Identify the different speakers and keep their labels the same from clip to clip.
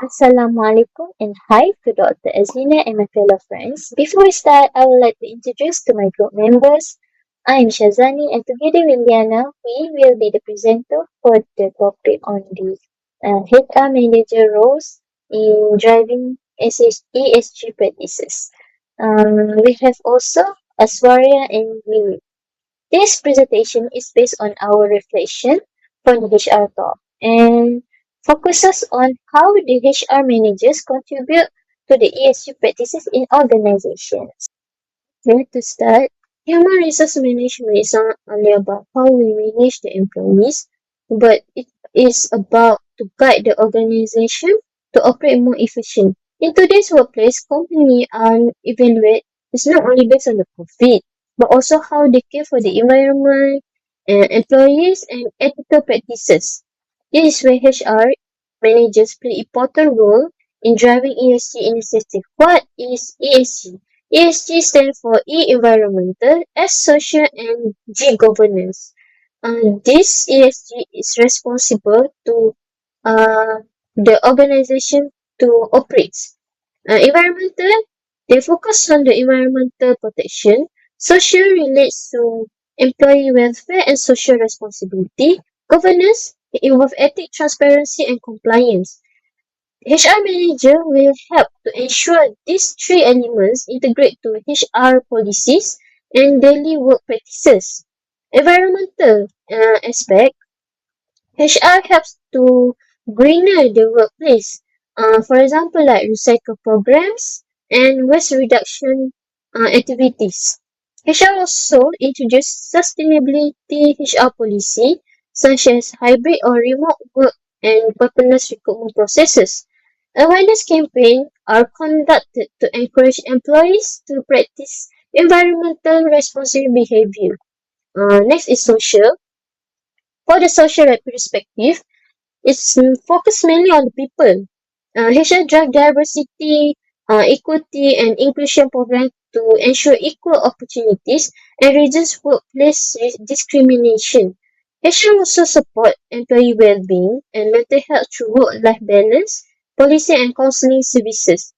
Speaker 1: Assalamualaikum and hi to Dr. Azlineer and my fellow friends. Before we start, I would like to introduce to my group members. I am Syazani and together with Liyana, we will be the presenter for the topic on the HR manager roles in driving ESG practices. We have also Aswarea and Binti. This presentation is based on our reflection from the HR talk and focuses on how the HR managers contribute to the ESG practices in organizations. Here to start, human resource management is not only about how we manage the employees, but it is about to guide the organization to operate more efficient. In today's workplace, companies are evaluated is not only based on the profit, but also how they care for the environment, employees, and ethical practices. This is where HR managers play an important role in driving ESG initiatives. What is ESG? ESG stands for E environmental, S social, and G governance. This ESG is responsible to uh, the organization to operate. Environmental, they focus on the environmental protection. Social relates to employee welfare and social responsibility. Governance, it involves ethics, transparency, and compliance. HR manager will help to ensure these three elements integrate to HR policies and daily work practices. Environmental aspect, HR helps to greener the workplace. For example, like recycle programs and waste reduction activities. HR also introduced sustainability HR policy such as hybrid or remote work and paperless recruitment processes. Awareness campaigns are conducted to encourage employees to practice environmental responsible behavior. Next is social. For the social perspective, it's focused mainly on the people. HR drive diversity, equity, and inclusion programs to ensure equal opportunities and reduce workplace discrimination. HR also support employee well-being and mental health through work-life balance, policy and counseling services.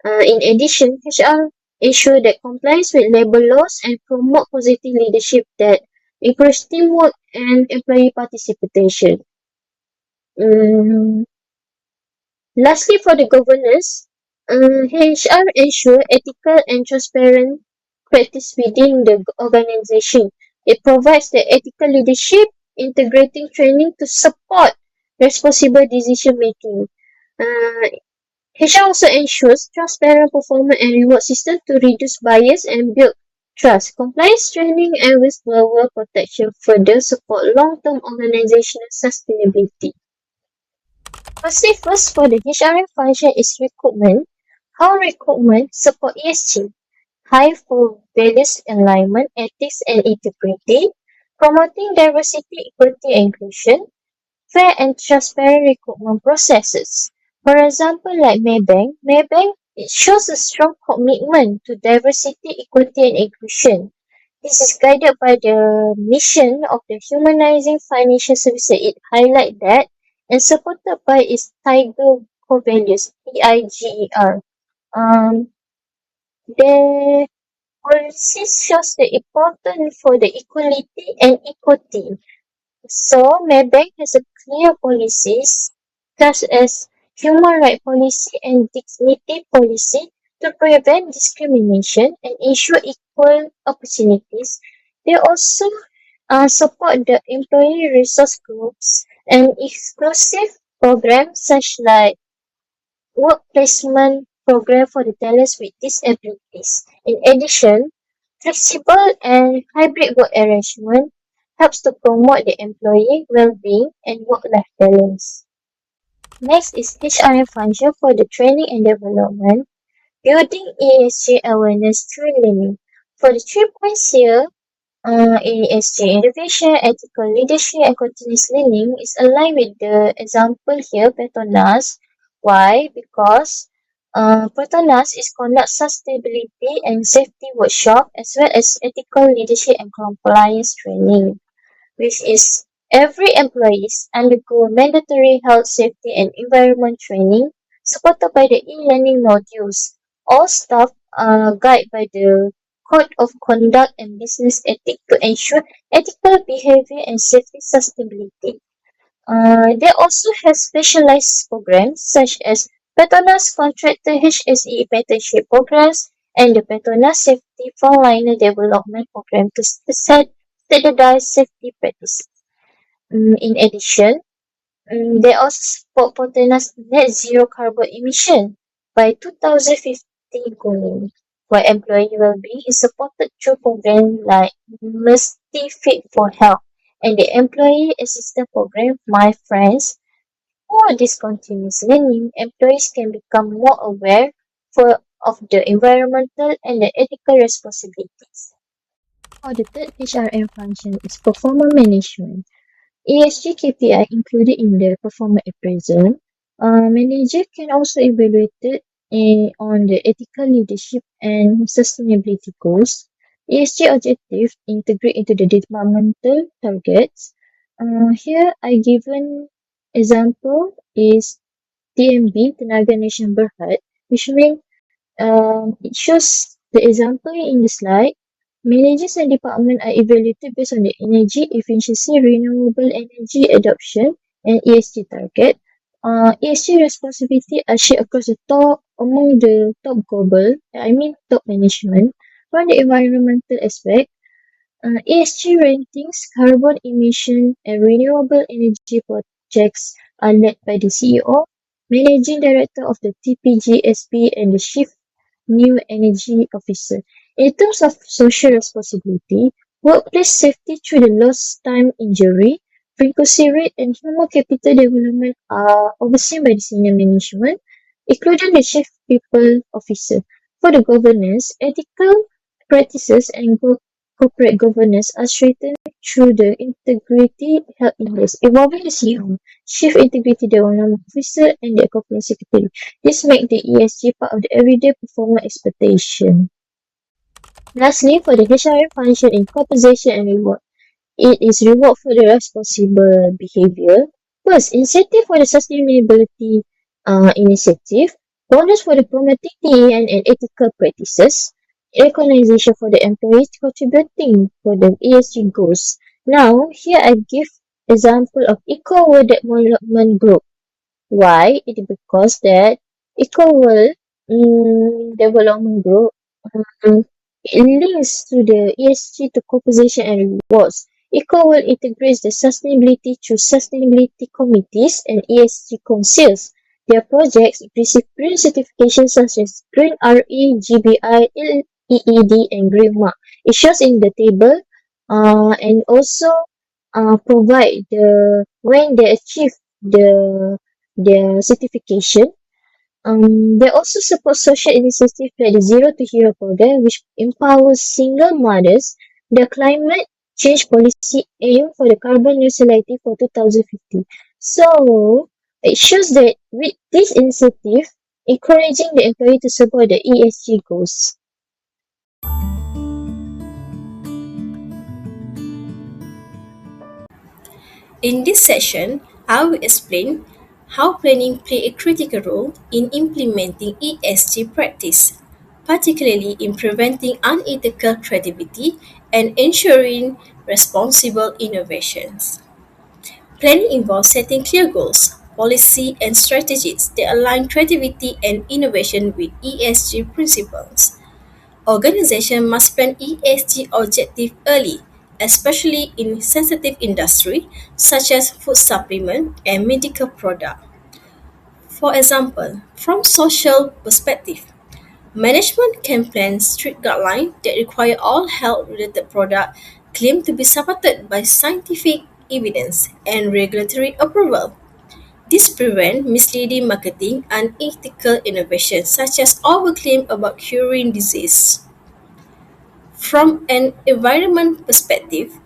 Speaker 1: In addition, HR ensure that compliance with labor laws and promote positive leadership that encourage teamwork and employee participation. Mm, Lastly, for the governance, HR ensure ethical and transparent practice within the organization. It provides the ethical leadership, integrating training to support responsible decision making. Uh, HR also ensures transparent performance and reward system to reduce bias and build trust. Compliance training and whistleblower protection further support long-term organizational sustainability. First for the HRM function is recruitment. How recruitment support ESG? High for values alignment, ethics and integrity, promoting diversity, equity and inclusion, fair and transparent recruitment processes. For example, like Maybank, it shows a strong commitment to diversity, equity and inclusion. This is guided by the mission of the humanizing financial services. It highlights that and supported by its Tiger core values, TIGER. Um, the policy shows the importance for the equality and equity. So, Maybank has a clear policies such as human rights policy and dignity policy to prevent discrimination and ensure equal opportunities. They also support the employee resource groups and exclusive programs such like work placement program for the talents with disabilities. In addition, flexible and hybrid work arrangement helps to promote the employee well-being and work-life balance. Next is HRM function for the training and development, building ESG awareness through learning. For the 3 points here, ESG innovation, ethical leadership, and continuous learning is aligned with the example here, Petronas. Why? Because Petronas is conduct sustainability and safety workshop as well as ethical leadership and compliance training, which is every employees undergo mandatory health, safety, and environment training supported by the e-learning modules. All staff are guided by the Code of Conduct and Business Ethics to ensure ethical behavior and safety sustainability. They also have specialized programs such as Petronas Contractor HSE Apprenticeship Programs and the Petronas Safety Frontliner Development Program to set standardized safety practices. In addition, they also support Petronas net zero carbon emission by 2050 goal, where employee well-being is supported through programs like Mesti Fit for Health and the Employee Assistance Program My Friends. Through this continuous learning, employees can become more aware of the environmental and the ethical responsibilities. Now, the third HRM function is performance management. ESG KPI included in the performance appraisal. Manager can also evaluate it on the ethical leadership and sustainability goals. ESG objectives integrate into the departmental targets. Here I given example is TMB, Tenaga Nation Berhad, which means it shows the example in the slide. Managers and department are evaluated based on the energy efficiency, renewable energy adoption, and ESG target. ESG responsibility are shared across the top among the top global, top management. From the environmental aspect, ESG ratings, carbon emission, and renewable energy projects are led by the CEO, Managing Director of the TPGSP, and the Chief New Energy Officer. In terms of social responsibility, workplace safety through the lost time injury, frequency rate, and human capital development are overseen by the senior management, including the Chief People Officer. For the governance, ethical practices and corporate governance are strengthened through the Integrity Health Index, involving the CEO, Chief Integrity Development Officer, and the Corporate Secretary. This makes the ESG part of the everyday performance expectation. Lastly, for the HRM function in compensation and reward, it is reward for the responsible behavior. First, incentive for the sustainability initiative, bonus for the promoting TEN and ethical practices, recognition for the employees contributing for the ESG goals. Now, here I give example of Eco World Development Group. Why? It is because that Eco World Development Group it links to the ESG to composition and rewards. EcoWorld integrates the sustainability through sustainability committees and ESG councils. Their projects receive green certifications such as Green RE, GBI, EED, and Green Mark. It shows in the table and also provide when they achieve their certification. They also support social initiatives like the Zero to Hero program, which empowers single mothers. The climate change policy aim for the carbon neutrality for 2050. So, it shows that with this initiative, encouraging the employee to support the ESG goals.
Speaker 2: In this session, I will explain how planning plays a critical role in implementing ESG practice, particularly in preventing unethical creativity and ensuring responsible innovations. Planning involves setting clear goals, policy, and strategies that align creativity and innovation with ESG principles. Organizations must plan ESG objectives early, especially in sensitive industry such as food supplement and medical product. For example, from social perspective, management can plan strict guidelines that require all health-related products claimed to be supported by scientific evidence and regulatory approval. This prevents misleading marketing and ethical innovation such as overclaim about curing disease. From an environment perspective,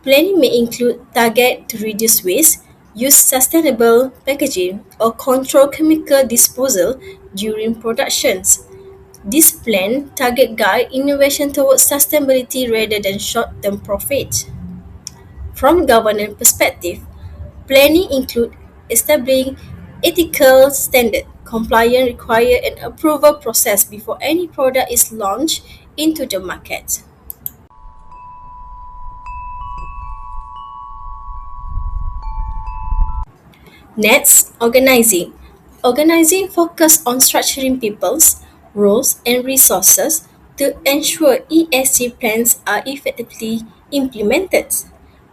Speaker 2: planning may include target to reduce waste, use sustainable packaging, or control chemical disposal during productions. This plan target guide innovation towards sustainability rather than short-term profit. From governance perspective, planning include establishing ethical standard, compliance requires an approval process before any product is launched into the market. Next, organizing. Organizing focus on structuring people's roles and resources to ensure ESG plans are effectively implemented.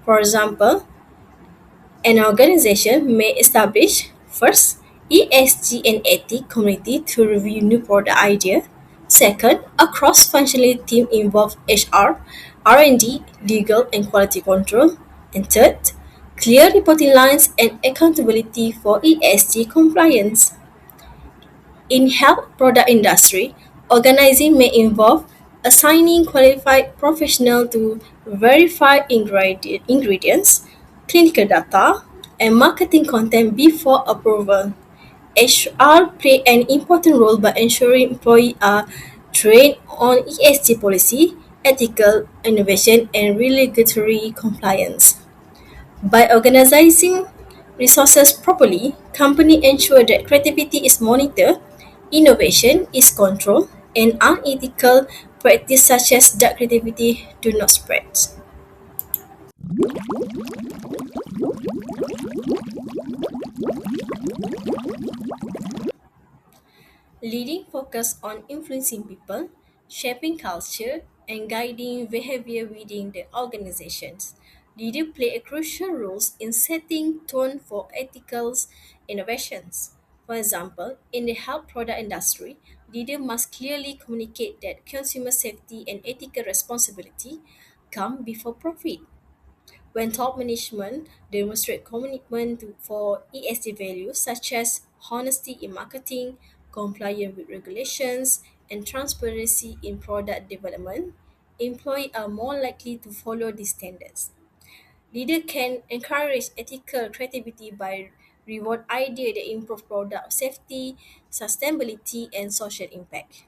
Speaker 2: For example, an organization may establish first ESG and ethics committee to review new product idea. Second, a cross-functional team involves HR, R&D, legal and quality control. And third, clear reporting lines and accountability for ESG compliance. In health product industry, organizing may involve assigning qualified professional to verify ingredients, clinical data, and marketing content before approval. HR play an important role by ensuring employees are trained on ESG policy, ethical innovation, and regulatory compliance. By organizing resources properly, companies ensure that creativity is monitored, innovation is controlled, and unethical practices such as dark creativity do not spread. Leading focus on influencing people, shaping culture, and guiding behavior within the organizations. Leaders play a crucial role in setting tone for ethical innovations. For example, in the health product industry, leaders must clearly communicate that consumer safety and ethical responsibility come before profit. When top management demonstrate commitment for ESG values such as honesty in marketing, compliance with regulations, and transparency in product development, employees are more likely to follow these standards. Leaders can encourage ethical creativity by reward ideas that improve product safety, sustainability, and social impact,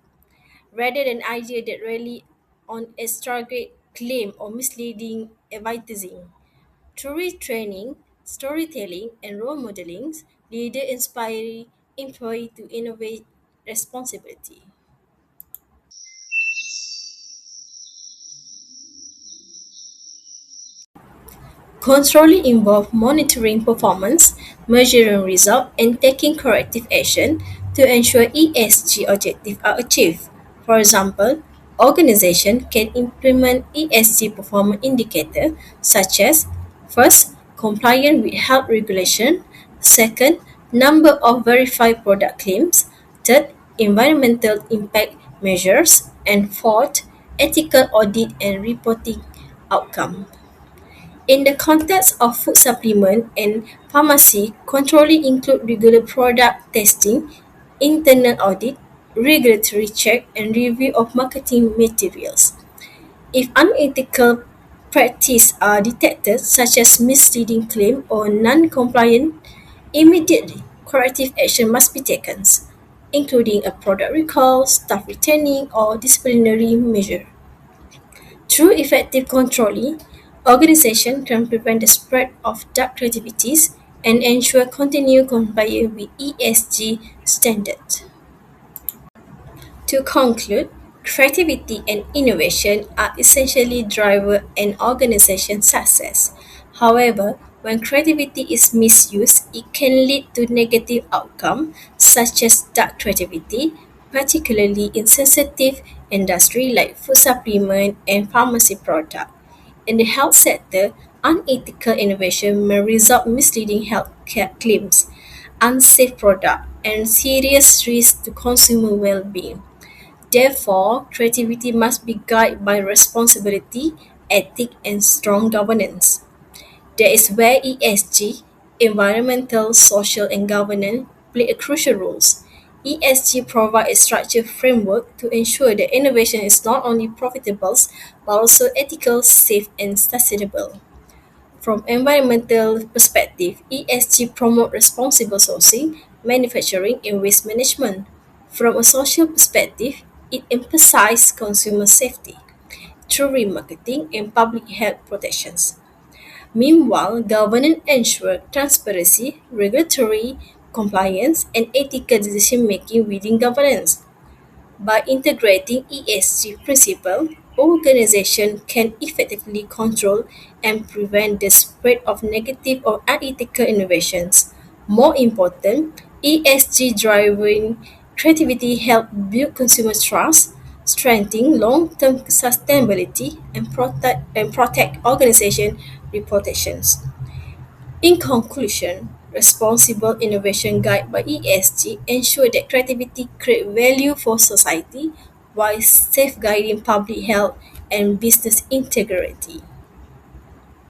Speaker 2: rather than ideas that rely on extravagant claim or misleading advertising. Through retraining, storytelling, and role modeling, leaders inspire employees to innovate responsibility. Controlling involves monitoring performance, measuring results, and taking corrective action to ensure ESG objectives are achieved. For example, organizations can implement ESG performance indicators such as first, compliance with health regulation, second, number of verified product claims, third, environmental impact measures, and fourth, ethical audit and reporting outcome. In the context of food supplement and pharmacy, controlling include regular product testing, internal audit, regulatory check, and review of marketing materials. If unethical practices are detected, such as misleading claim or non-compliant, immediately corrective action must be taken, including a product recall, staff returning, or disciplinary measure. Through effective controlling, organizations can prevent the spread of dark activities and ensure continued compliance with ESG standards. To conclude, creativity and innovation are essentially driver an organization's success. However, when creativity is misused, it can lead to negative outcomes such as dark creativity, particularly in sensitive industry like food supplement and pharmacy product. In the health sector, unethical innovation may result misleading health care claims, unsafe product, and serious risks to consumer well-being. Therefore, creativity must be guided by responsibility, ethics, and strong governance. That is where ESG, environmental, social, and governance, play a crucial role. ESG provides a structured framework to ensure that innovation is not only profitable but also ethical, safe, and sustainable. From environmental perspective, ESG promote responsible sourcing, manufacturing, and waste management. From a social perspective, it emphasizes consumer safety through remarketing and public health protections. Meanwhile, governance ensures transparency, regulatory compliance, and ethical decision making within governance. By integrating ESG principles, organizations can effectively control and prevent the spread of negative or unethical innovations. More important, ESG driving creativity help build consumer trust, strengthen long-term sustainability, and protect organization reputations. In conclusion, responsible innovation guided by ESG ensure that creativity create value for society while safeguarding public health and business integrity.